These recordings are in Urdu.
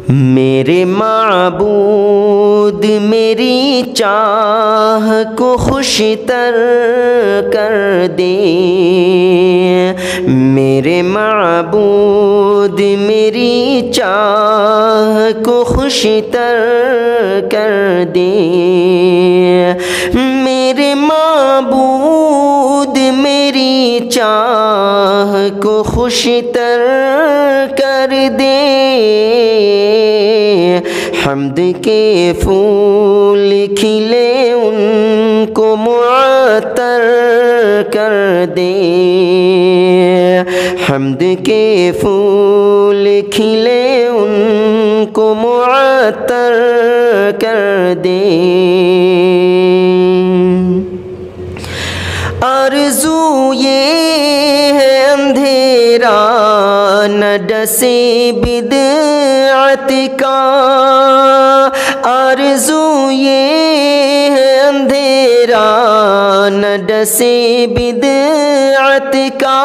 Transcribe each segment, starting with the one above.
میرے معبود میری چاہ کو خوش تر کر دے، میرے معبود میری چاہ کو خوش تر کر دے، میرے معبود میری چاہ کو خوش تر کر دے، حمد کے پھول کھلے ان کو معطر کر دے، حمد کے پھول کھلے ان کو معطر کر دے، آرزو یہ ہے اندھیرا نہ ڈسے بدعت کا، آرزو یہ ہے اندھیرا نہ ڈسے بدعت کا،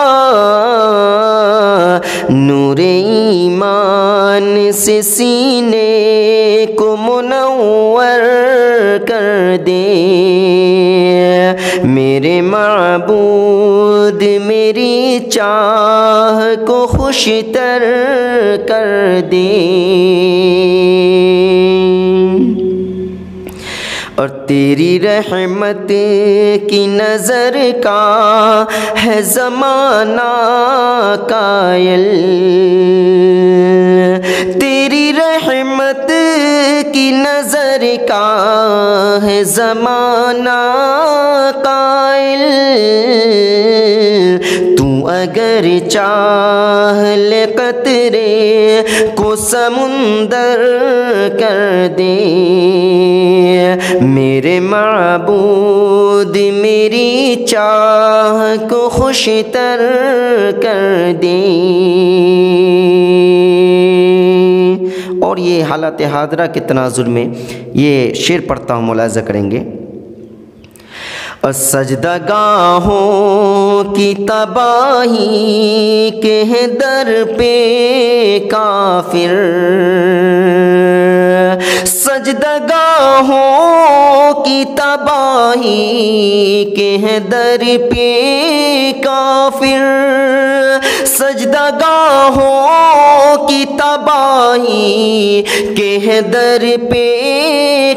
نور ایمان سے سینے کو منور کر دے، میرے معبود میری چاہ کو خوش تر کر دے، اور تیری رحمت کی نظر کا ہے زمانہ قائل، تیری رحمت کی نظر کا ہے زمانہ قائل، تو اگر چاہ لے قطرے کو سمندر کر دے، میرے معبود میری چاہ کو خوش تر کر دے، اور یہ حالات حاضرہ کے تناظر میں یہ شعر پڑھتا ہوں، ملاحظہ کریں گے، سجدہ گاہوں کی تباہی کے ہیں در پہ کافر، سجدہ گاہوں کی تباہی کے ہیں در پہ کافر، سجدہ گاہوں کی تباہی کے ہیں در پہ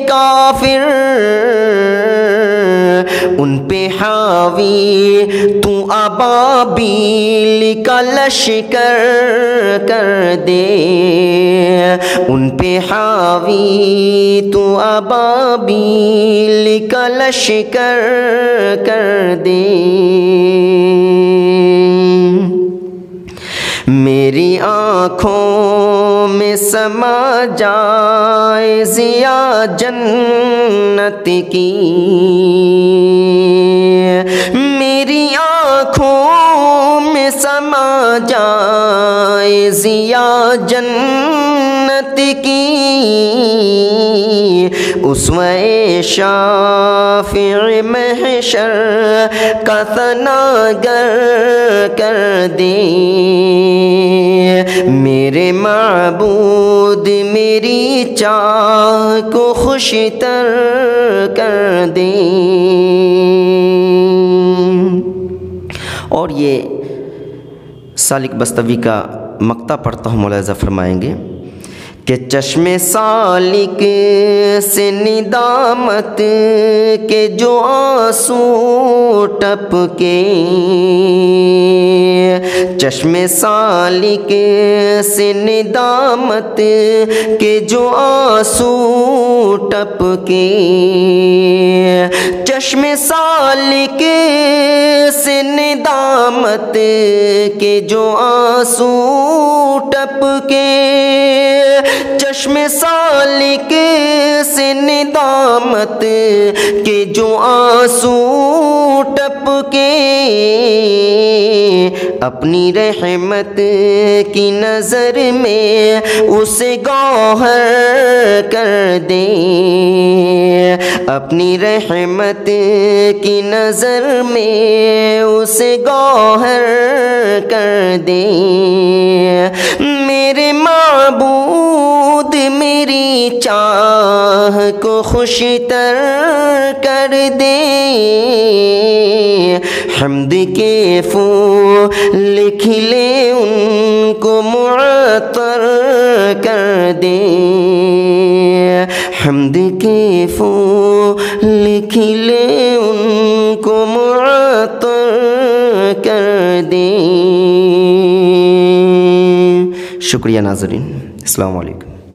کافر، ان پہ حاوی تو ابابیل کا لشکر کر دے، ان پہ حاوی تو ابابیل کا لشکر کر دے، میری آنکھوں میں سما جائے ضیا جنت کی، میری آنکھوں میں سما جائے ضیا جنت کی، اسوہ شافع محشر کا ثناگر کر دے، میرے معبود میری چاہ کو خوش تر کر دے، اور یہ سالک بستوی کا مقطع پڑھتا ہوں، ملاحظہ فرمائیں گے کہ چشم سالک سے ندامت کے جو آنسو ٹپکے، چشم سالک سے ندامت کے جو آنسو ٹپکے، چشم سالک سے ندامت کے جو آنسو ٹپکے، چشم سالک سے ندامت کے جو آنسو ٹپکے، اپنی رحمت کی نظر میں اسے گوہر کر دے، اپنی رحمت کی نظر میں اسے گوہر کر دے، میرے معبود چاہ کو خوشتر کر دے حمد کے پھول کھلے ان کو معطر کر دے حمد کے پھول کھلے ان کو معطر کر دے۔ شکریہ ناظرین، السلام علیکم۔